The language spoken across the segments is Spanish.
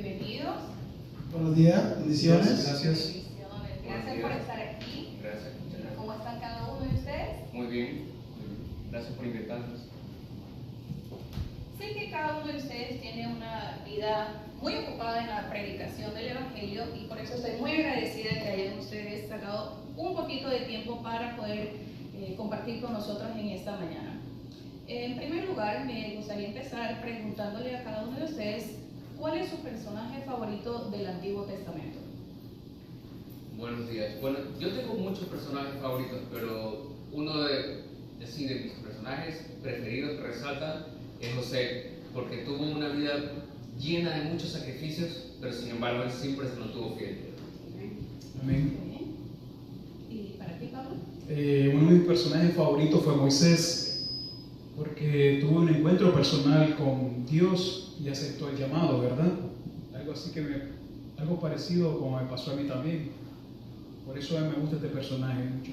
bienvenidos. Buenos días, bendiciones. Gracias. Bendiciones. Gracias por estar aquí. Gracias. ¿Cómo están cada uno de ustedes? Muy bien. Gracias por invitarnos. Sé que cada uno de ustedes tiene una vida muy ocupada en la predicación del Evangelio y por eso estoy muy agradecida de que hayan ustedes sacado un poquito de tiempo para poder compartir con nosotros en esta mañana. En primer lugar, me gustaría empezar preguntándole a cada uno de ustedes ¿cuál es su personaje favorito del Antiguo Testamento? Buenos días. Bueno, yo tengo muchos personajes favoritos, pero uno de mis personajes preferidos que resalta es José, porque tuvo una vida llena de muchos sacrificios, pero sin embargo él siempre se mantuvo fiel. Amén. ¿Y para ti, Pablo? Uno de mis personajes favoritos fue Moisés, porque tuvo un encuentro personal con Dios y aceptó el llamado, ¿verdad? Algo así algo parecido como me pasó a mí también. Por eso a mí me gusta este personaje mucho.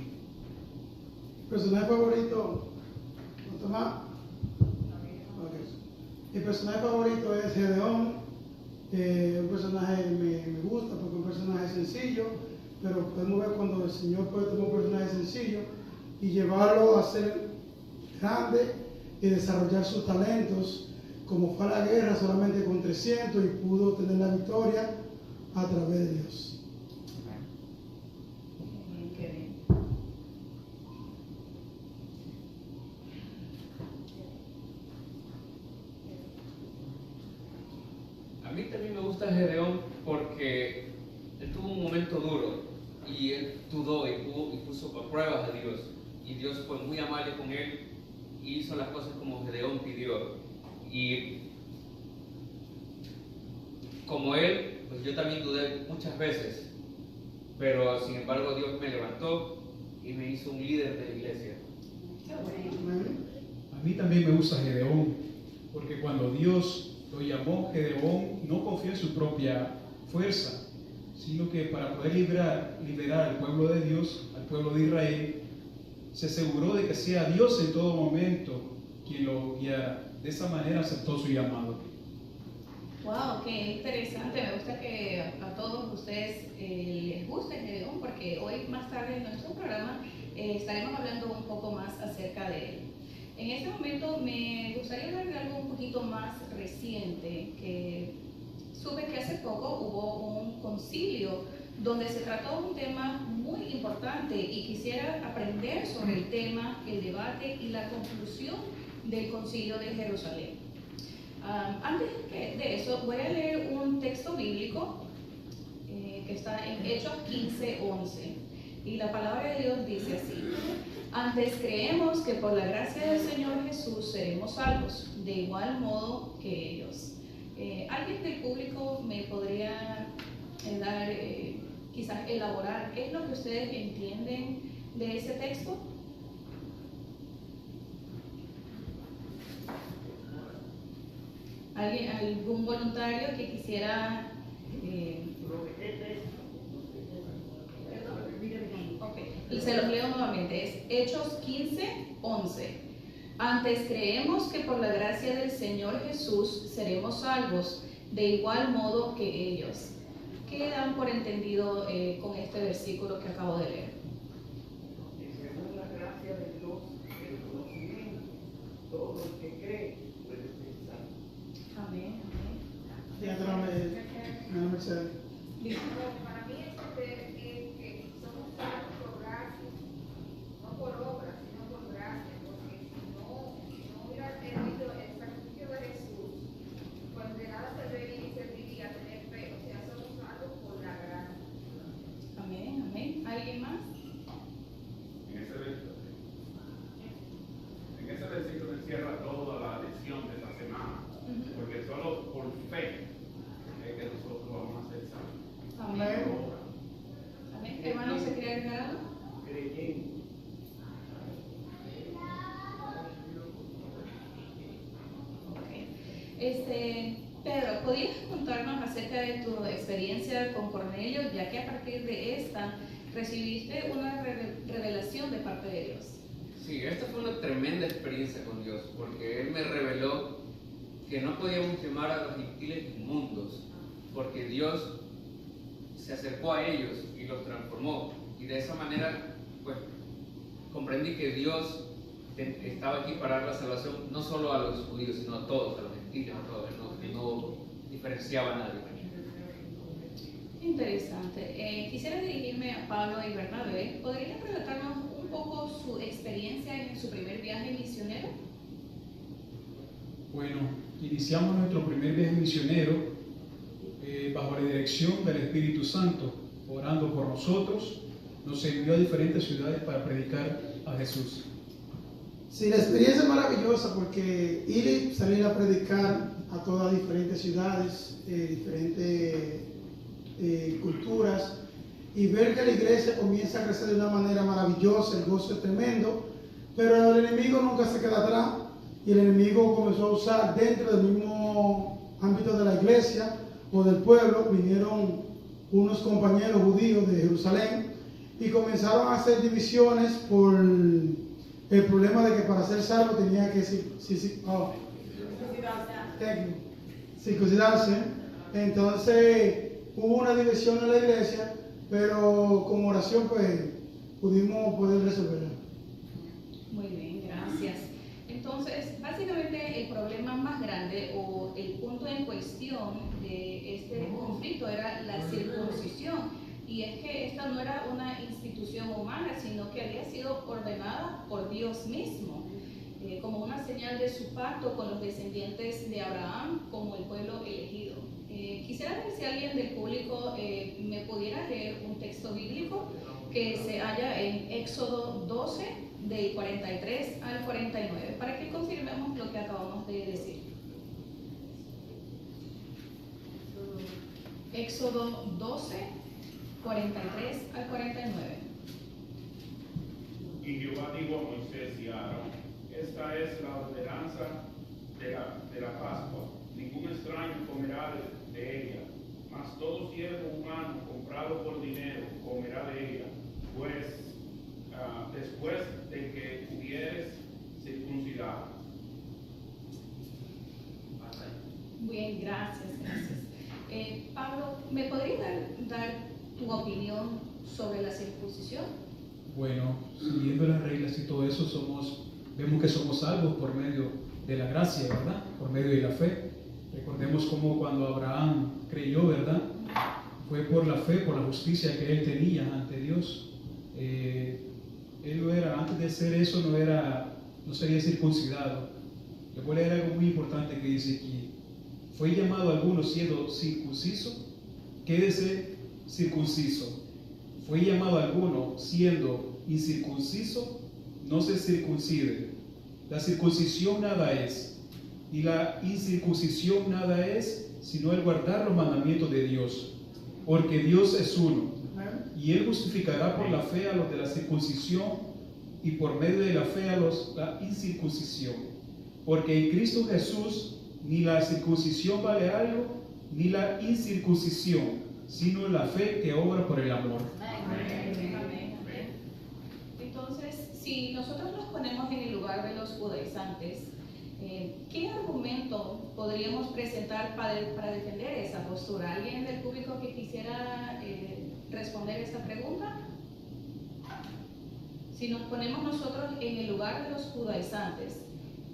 ¿Personaje favorito? Tomás. Mi personaje favorito es Gedeón. Un personaje me gusta porque es un personaje sencillo, pero podemos ver cuando el Señor puede tomar un personaje sencillo y llevarlo a ser grande y desarrollar sus talentos, como fue a la guerra solamente con 300 y pudo tener la victoria a través de Dios. Qué bien. A mí también me gusta Gedeón porque él tuvo un momento duro y él dudó y puso a pruebas a Dios. Y Dios fue muy amable con él y hizo las cosas como Gedeón pidió. Y como él, pues yo también dudé muchas veces, pero sin embargo Dios me levantó y me hizo un líder de la iglesia. Qué bueno. A mí también me gusta Gedeón, porque cuando Dios lo llamó, Gedeón no confió en su propia fuerza, sino que para poder liberar al pueblo de Dios, al pueblo de Israel, se aseguró de que sea Dios en todo momento quien lo guiara. De esa manera aceptó su llamado. Wow, qué interesante. Me gusta que a todos ustedes les guste Gedeón, porque hoy más tarde en nuestro programa estaremos hablando un poco más acerca de él. En este momento me gustaría hablar de algo un poquito más reciente, que supe que hace poco hubo un concilio donde se trató un tema muy importante y quisiera aprender sobre el tema, el debate y la conclusión del concilio de Jerusalén. Antes de eso, voy a leer un texto bíblico que está en Hechos 15:11. Y la palabra de Dios dice así: antes creemos que por la gracia del Señor Jesús seremos salvos, de igual modo que ellos. ¿Alguien del público me podría dar, quizás elaborar qué es lo que ustedes entienden de ese texto? ¿Algún voluntario que quisiera? Y se los leo nuevamente, es Hechos 15:11. Antes creemos que por la gracia del Señor Jesús seremos salvos, de igual modo que ellos. ¿Qué dan por entendido con este versículo que acabo de leer? Según la gracia de Dios, el conocimiento, todo el que cree puede ser salvo. Amén. Mercedes. Para mí entender es que somos salvos por gracia, no por obras, sino por gracia, porque si no hubiera tenido el sacrificio de Jesús, pues de nada serviría tener fe, o sea, somos salvos por la gracia. Amén, amén. ¿Alguien más? En ese versículo encierra toda la lección de esta semana, porque solo por fe es que nosotros vamos a ser salvos. Amén. Amén. Hermano, ¿se quiere agregar algo? Creyendo. Pedro, ¿podrías contarnos acerca de tu experiencia con Cornelio, ya que a partir de esta recibiste una revelación de parte de Dios? Sí, esta fue una tremenda experiencia con Dios, porque Él me reveló que no podíamos llamar a los gentiles inmundos, porque Dios se acercó a ellos y los transformó. Y de esa manera, pues, comprendí que Dios estaba aquí para dar la salvación no solo a los judíos, sino a todos, a los gentiles, a todos, no diferenciaba a nadie. Interesante. Quisiera dirigirme a Pablo y Bernabé. ¿Podrían relatarnos un poco su experiencia en su primer viaje misionero? Bueno, iniciamos nuestro primer viaje misionero bajo la dirección del Espíritu Santo, orando por nosotros. Nos envió a diferentes ciudades para predicar a Jesús. Sí, la experiencia es maravillosa porque ir y salir a predicar a todas diferentes ciudades, diferentes culturas, y ver que la iglesia comienza a crecer de una manera maravillosa, el gozo es tremendo, pero el enemigo nunca se queda atrás, y el enemigo comenzó a usar dentro del mismo ámbito de la iglesia o del pueblo. Vinieron unos compañeros judíos de Jerusalén y comenzaron a hacer divisiones por el problema de que para ser salvo tenía que circuncidarse. Entonces hubo una división en la iglesia, pero con oración pues pudimos poder resolverla. Muy bien, gracias. Entonces, básicamente el problema más grande o el punto en cuestión de este conflicto era la circuncisión. Y es que esta no era una institución humana, sino que había sido ordenada por Dios mismo, como una señal de su pacto con los descendientes de Abraham como el pueblo elegido. Quisiera ver si alguien del público me pudiera leer un texto bíblico que se halla en Éxodo 12, del 43 al 49, para que confirmemos lo que acabamos de decir. Éxodo 12, 43 al 49. Y Jehová dijo a Moisés y a Aarón: esta es la ordenanza de la Pascua. Ningún extraño comerá de ella, mas todo siervo humano comprado por dinero comerá de ella, pues después de que hubieres circuncidado. Bien, gracias. Pablo, ¿me podrías dar tu opinión sobre la circuncisión? Bueno, siguiendo las reglas y todo eso, vemos que somos salvos por medio de la gracia, ¿verdad? Por medio de la fe. Recordemos cómo cuando Abraham creyó, ¿verdad? Fue por la fe, por la justicia que él tenía ante Dios. Él no era, antes de hacer eso, no sería circuncidado. Le voy a leer algo muy importante que dice aquí: fue llamado alguno siendo circunciso, quédese circunciso. Fue llamado alguno siendo incircunciso, no se circuncide. La circuncisión nada es, y la incircuncisión nada es, sino el guardar los mandamientos de Dios. Porque Dios es uno, y Él justificará por la fe a los de la circuncisión, y por medio de la fe a los de la incircuncisión. Porque en Cristo Jesús ni la circuncisión vale algo, ni la incircuncisión, sino la fe que obra por el amor. Amén. Entonces, si nosotros nos ponemos en el lugar de los judaizantes, ¿qué argumento podríamos presentar para defender esa postura? ¿Alguien del público que quisiera responder esa pregunta? Si nos ponemos nosotros en el lugar de los judaizantes,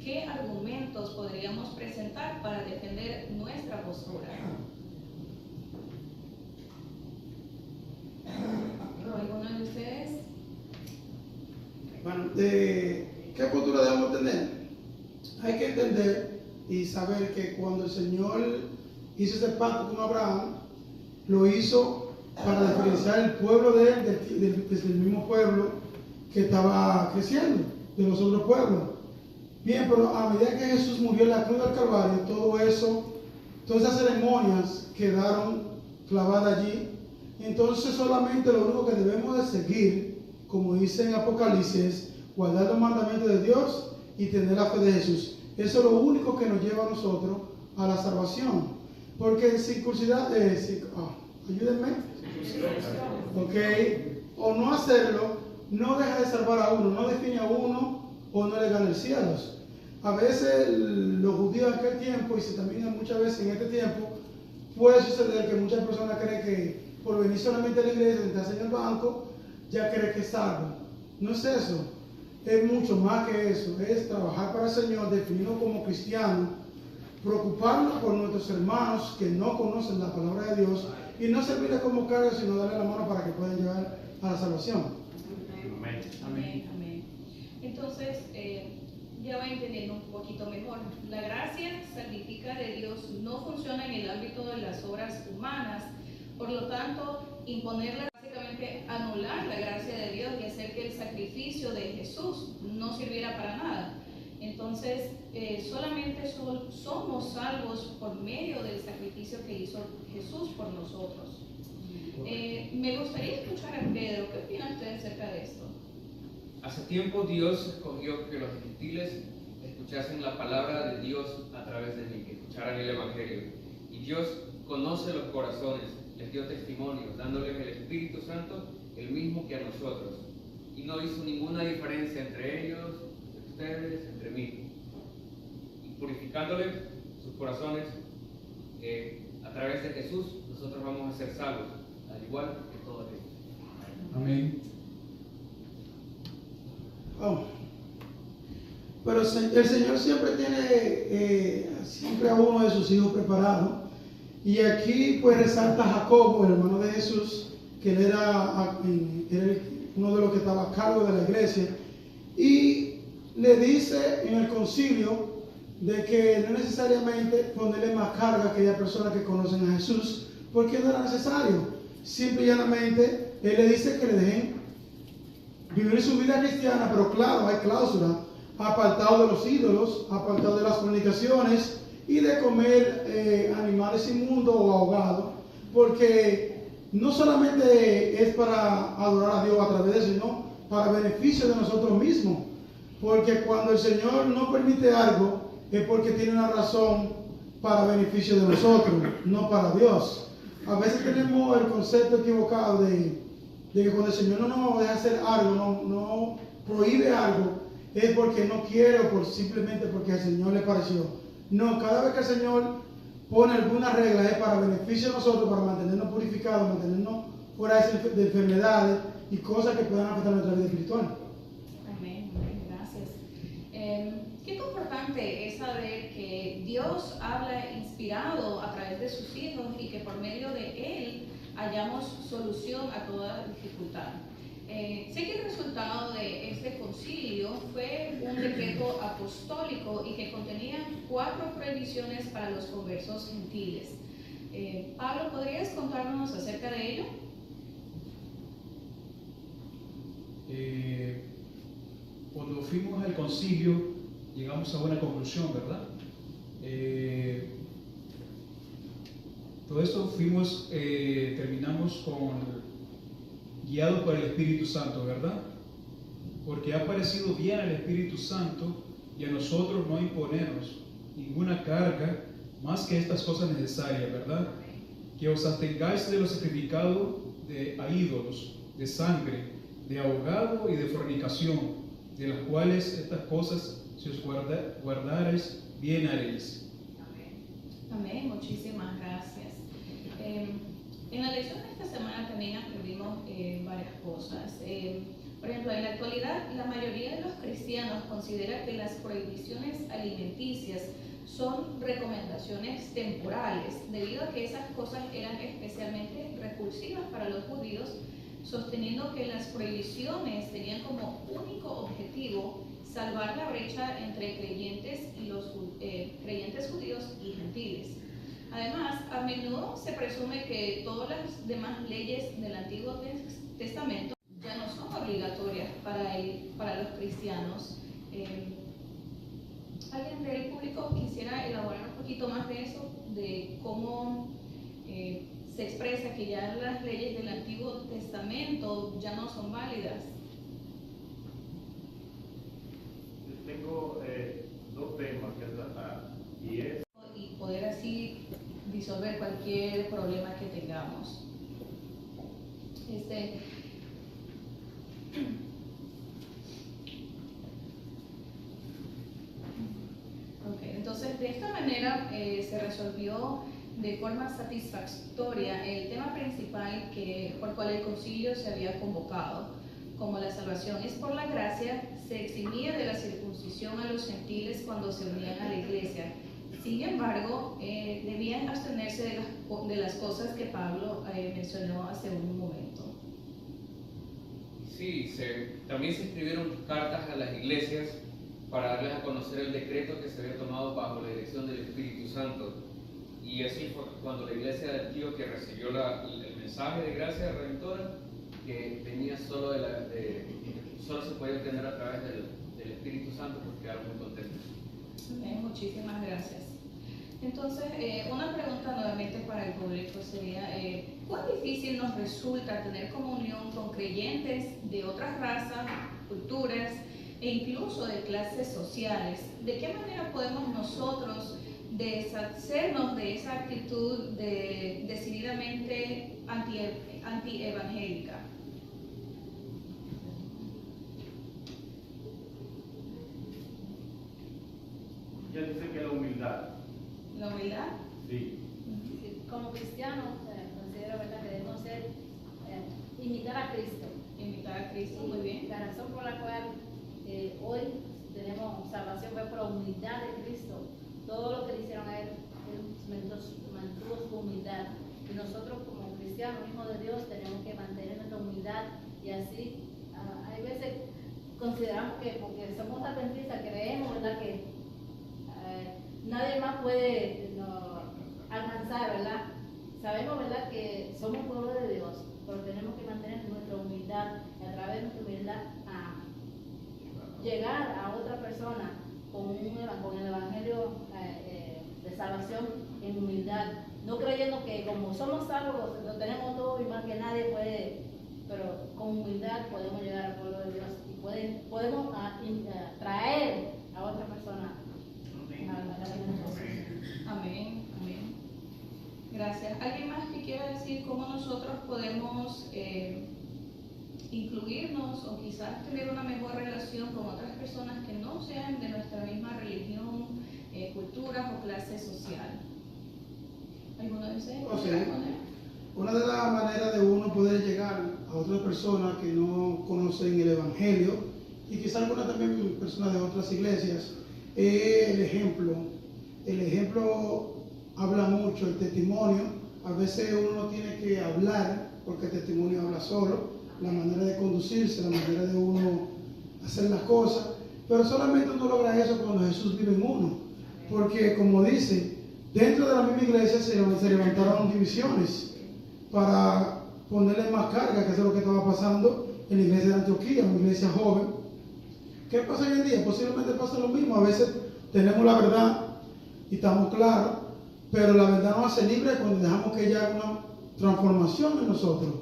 ¿qué argumentos podríamos presentar para defender nuestra postura? ¿Alguno de ustedes? Bueno, ¿qué postura debemos tener? Hay que entender y saber que cuando el Señor hizo ese pacto con Abraham, lo hizo para diferenciar el pueblo de él del mismo pueblo que estaba creciendo, de los otros pueblos. Bien, pero a medida que Jesús murió en la cruz del Calvario, todas esas ceremonias quedaron clavadas allí. Entonces solamente lo único que debemos de seguir, como dice en Apocalipsis, es guardar los mandamientos de Dios y tener la fe de Jesús. Eso es lo único que nos lleva a nosotros a la salvación. Porque circuncidar, ayúdenme, o no hacerlo, no deja de salvar a uno, no define a uno o no le gana el cielo. A veces los judíos de aquel tiempo, y también muchas veces en este tiempo, puede suceder que muchas personas creen que por venir solamente a la iglesia, sentarse en el banco, ya cree que es salvo. No es eso, es mucho más que eso, es trabajar para el Señor, definirnos como cristianos, preocuparnos por nuestros hermanos que no conocen la palabra de Dios y no servirles como carga, sino darle la mano para que puedan llegar a la salvación. Amén. Amén, amén. Entonces, ya va entendiendo un poquito mejor. La gracia salvífica de Dios no funciona en el ámbito de las obras humanas, por lo tanto, imponerla básicamente anular la gracia de Dios y hacer que el sacrificio de Jesús no sirviera para nada. Entonces, solamente somos salvos por medio del sacrificio que hizo Jesús por nosotros. Me gustaría escuchar a Pedro. ¿Qué opina usted acerca de esto? Hace tiempo Dios escogió que los gentiles escuchasen la palabra de Dios a través de mí, que escucharan el Evangelio. Y Dios conoce los corazones, les dio testimonio, dándoles el Espíritu Santo, el mismo que a nosotros. Y no hizo ninguna diferencia entre ellos, ustedes, entre mí. Y purificándoles sus corazones, a través de Jesús, nosotros vamos a ser salvos, al igual que todos ellos. Amén. Oh. Pero el Señor siempre tiene siempre a uno de sus hijos preparado. Y aquí pues resalta a Jacobo, el hermano de Jesús, que él era uno de los que estaba a cargo de la iglesia. Y le dice en el concilio de que no necesariamente ponerle más carga a aquellas personas que conocen a Jesús, porque no era necesario. Simple y llanamente, él le dice que le dejen vivir su vida cristiana, pero claro, hay cláusulas, apartado de los ídolos, apartado de las fornicaciones y de comer animales inmundos o ahogados, porque no solamente es para adorar a Dios a través de eso, sino para beneficio de nosotros mismos, porque cuando el Señor no permite algo, es porque tiene una razón para beneficio de nosotros, no para Dios. A veces tenemos el concepto equivocado de que cuando el Señor no nos deja hacer algo, no prohíbe algo, es porque no quiere o simplemente porque al Señor le pareció. No, cada vez que el Señor pone alguna regla es para beneficio de nosotros, para mantenernos purificados, mantenernos fuera de enfermedades y cosas que puedan afectar nuestra vida espiritual. Amén, amén, gracias. Qué importante es saber que Dios habla inspirado a través de sus hijos y que por medio de Él hallamos solución a toda dificultad. Sé que el resultado de este concilio fue un decreto apostólico y que contenía 4 prohibiciones para los conversos gentiles. Pablo, ¿podrías contarnos acerca de ello? Cuando fuimos al concilio, llegamos a una conclusión, ¿verdad? Todo esto terminamos guiados por el Espíritu Santo, ¿verdad? Porque ha parecido bien al Espíritu Santo y a nosotros no imponernos ninguna carga más que estas cosas necesarias, ¿verdad? Que os abstengáis de lo sacrificado a ídolos, de sangre, de ahogado y de fornicación, de las cuales estas cosas, si os guardareis, bien haréis. Amén, muchísimas gracias. En la lección de esta semana también aprendimos varias cosas. Por ejemplo, en la actualidad, la mayoría de los cristianos considera que las prohibiciones alimenticias son recomendaciones temporales, debido a que esas cosas eran especialmente repulsivas para los judíos, sosteniendo que las prohibiciones tenían como único objetivo salvar la brecha entre creyentes judíos y gentiles. Además, a menudo se presume que todas las demás leyes del Antiguo Testamento ya no son obligatorias para los cristianos. ¿Alguien del público quisiera elaborar un poquito más de eso? De cómo se expresa que ya las leyes del Antiguo Testamento ya no son válidas. Tengo 2 temas que tratar Y poder así disolver cualquier problema que tengamos. Entonces, de esta manera se resolvió de forma satisfactoria el tema principal por cual el concilio se había convocado. Como la salvación es por la gracia, se eximía de la circuncisión a los gentiles cuando se unían a la iglesia. Sin embargo, debían abstenerse de las cosas que Pablo mencionó hace un momento. Sí, también se escribieron cartas a las iglesias para darles a conocer el decreto que se había tomado bajo la dirección del Espíritu Santo. Y así fue cuando la iglesia de Antioquía recibió el mensaje de gracia redentora, que venía solo se podía obtener a través del Espíritu Santo, pues quedaron muy contentos. Muchísimas gracias. Entonces, una pregunta nuevamente para el público sería, ¿cuán difícil nos resulta tener comunión con creyentes de otras razas, culturas e incluso de clases sociales? ¿De qué manera podemos nosotros deshacernos de esa actitud decididamente anti-evangélica? Ya dice que la humildad. ¿La humildad? Sí. Sí, como cristianos, considero, ¿verdad?, que debemos imitar a Cristo. Imitar a Cristo, muy bien. La razón por la cual hoy tenemos salvación fue por la humildad de Cristo. Todo lo que le hicieron a Él mantuvo su humildad. Y nosotros como cristianos, hijos de Dios, tenemos que mantener nuestra humildad. Y así, hay veces consideramos que porque somos adventistas, creemos, ¿verdad?, que nadie más puede alcanzar, ¿verdad? Sabemos, ¿verdad?, que somos pueblo de Dios, pero tenemos que mantener nuestra humildad y a través de nuestra humildad llegar a otra persona con el evangelio de salvación en humildad, no creyendo que como somos salvos lo tenemos todo y más que nadie puede, pero con humildad podemos llegar al pueblo de Dios y podemos traer a otra persona. Amén, amén. Gracias. ¿Alguien más que quiera decir cómo nosotros podemos incluirnos o quizás tener una mejor relación con otras personas que no sean de nuestra misma religión, cultura o clase social? ¿Alguno de ustedes? Una de las maneras de uno poder llegar a otras personas que no conocen el Evangelio, y quizás algunas también personas de otras iglesias, es el ejemplo. El ejemplo habla mucho, el testimonio. A veces uno no tiene que hablar porque el testimonio habla solo, la manera de conducirse, la manera de uno hacer las cosas, pero solamente uno logra eso cuando Jesús vive en uno, porque como dice, dentro de la misma iglesia se levantaron divisiones para ponerle más carga, que eso es lo que estaba pasando en la iglesia de Antioquía, una iglesia joven. ¿Qué pasa hoy en día? Posiblemente pasa lo mismo. A veces tenemos la verdad y estamos claros, pero la verdad nos hace libres cuando dejamos que haya una transformación en nosotros.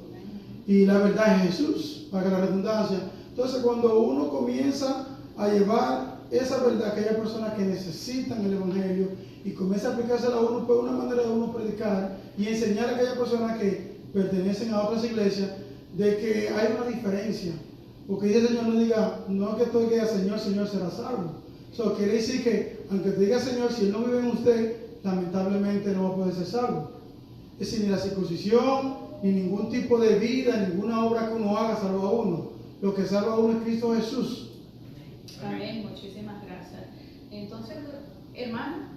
Y la verdad es Jesús, para la redundancia. Entonces, cuando uno comienza a llevar esa verdad a aquellas personas que necesitan el Evangelio y comienza a aplicársela a uno, pues una manera de uno predicar y enseñar a aquellas personas que pertenecen a otras iglesias de que hay una diferencia. Porque dice el Señor, no diga, no que tú digas Señor, Señor será salvo. Eso quiere decir que, aunque te diga Señor, si Él no vive en usted, lamentablemente no va a poder ser salvo. Es decir, ni la circuncisión, ni ningún tipo de vida, ninguna obra que uno haga salva a uno. Lo que salva a uno es Cristo Jesús. Amén, muchísimas gracias. Entonces, hermano.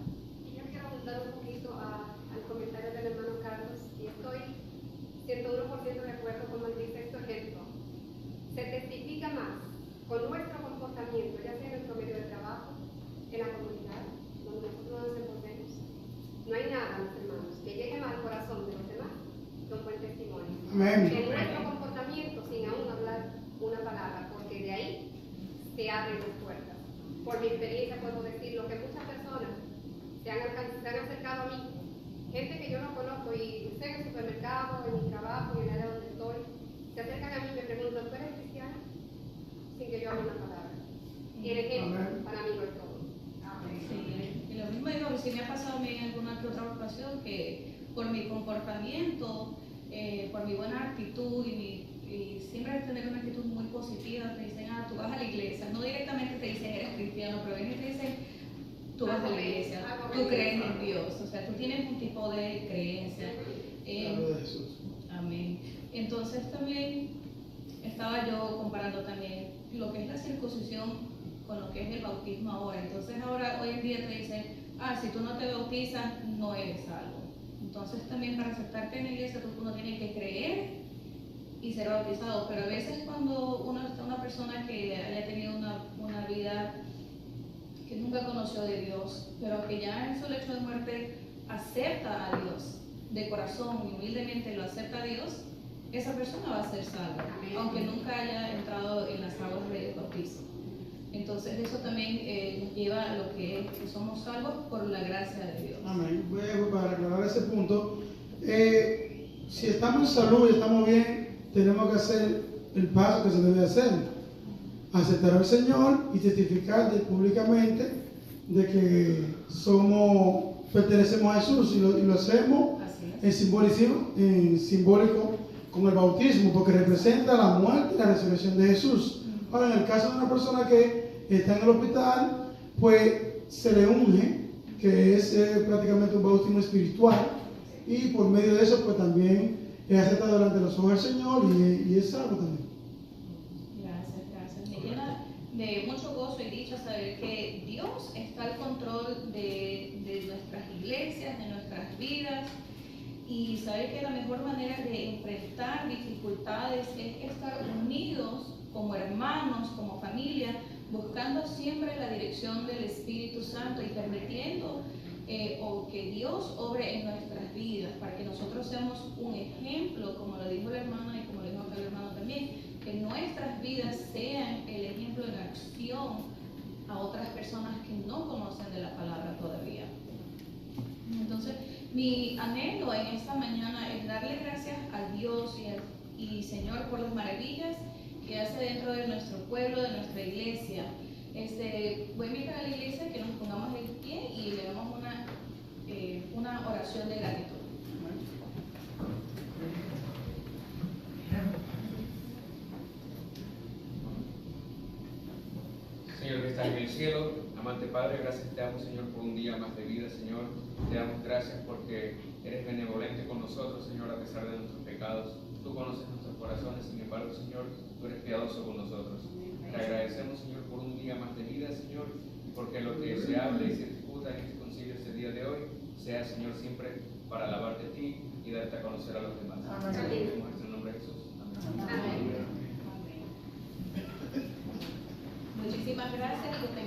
Yo quiero abundar un poquito al comentario del hermano Carlos, y estoy 101% de acuerdo con él dice este ejemplo. Se testifica más con nuestro comportamiento, ya sea en nuestro medio de trabajo, en la comunidad, donde nosotros nos desenvolvemos. No hay nada, mis hermanos, que llegue al corazón de los demás que un buen testimonio. Amén. En nuestro comportamiento, sin aún hablar una palabra, porque de ahí se abren las puertas. Por mi experiencia puedo decir lo que muchas personas se han acercado a mí, gente que yo no conozco y sé en el supermercado, en mi trabajo, en el área donde estoy, se acercan a mí y me preguntan, ¿tú eres cristiano? Sin que yo hable una palabra. Y el ejemplo para mí lo es todo. Sí, y lo mismo digo, si me ha pasado a mí en alguna que otra ocasión que por mi comportamiento, por mi buena actitud y siempre tener una actitud muy positiva, te dicen, tú vas a la iglesia, no directamente te dicen eres cristiano, pero vienen y te dicen, tú vas a la iglesia, Algo tú crees religioso. en Dios, o sea, tú tienes un tipo de creencia. Hablo de Jesús. Amén. Entonces también estaba yo comparando también lo que es la circuncisión con lo que es el bautismo ahora. Entonces ahora, hoy en día te dicen, si tú no te bautizas, no eres salvo. Entonces también para aceptarte en la iglesia uno tiene que creer y ser bautizado. Pero a veces cuando una persona que haya tenido una vida que nunca conoció de Dios, pero que ya en su lecho de muerte acepta a Dios de corazón y humildemente lo acepta a Dios, esa persona va a ser salva, Amén. aunque nunca haya entrado en las aguas del bautismo. Entonces eso también nos lleva a lo que es que somos salvos por la gracia de Dios. Amén. Bueno, para aclarar ese punto, si estamos en salud y estamos bien, tenemos que hacer el paso que se debe hacer. Aceptar al Señor y testificar públicamente de que pertenecemos a Jesús y lo hacemos Así es. en simbólico con el bautismo, porque representa la muerte y la resurrección de Jesús. Ahora, en el caso de una persona que está en el hospital, pues se le unge, que es prácticamente un bautismo espiritual, y por medio de eso, pues también es aceptado delante de los ojos del Señor y es salvo también. Gracias. Me llena de mucho gozo y dicha saber que Dios está al control de nuestras iglesias, de nuestras vidas, y saber que la mejor manera de enfrentar dificultades es estar unidos como hermanos, como familia, buscando siempre la dirección del Espíritu Santo y permitiendo o que Dios obre en nuestras vidas, para que nosotros seamos un ejemplo, como lo dijo la hermana y como lo dijo acá el hermano también, que nuestras vidas sean el ejemplo en acción a otras personas que no conocen de la palabra todavía. Entonces, mi anhelo en esta mañana es darle gracias a Dios y Señor por las maravillas que hace dentro de nuestro pueblo, de nuestra iglesia. Voy a invitar a la iglesia que nos pongamos de pie y le damos una oración de gratitud. Señor que estás en el cielo, amante Padre, gracias te damos, Señor, por un día más de vida, Señor. Te damos gracias porque eres benevolente con nosotros, Señor, a pesar de nuestros pecados. Tú conoces nuestros corazones, sin embargo, Señor, tú eres piadoso con nosotros. Te agradecemos, Señor, por un día más de vida, Señor, y porque lo que se habla y se discuta en este concilio este día de hoy sea, Señor, siempre para alabarte a ti y darte a conocer a los demás. Amén. En nuestro nombre de Jesús. Amén. Amén. Muchísimas gracias y que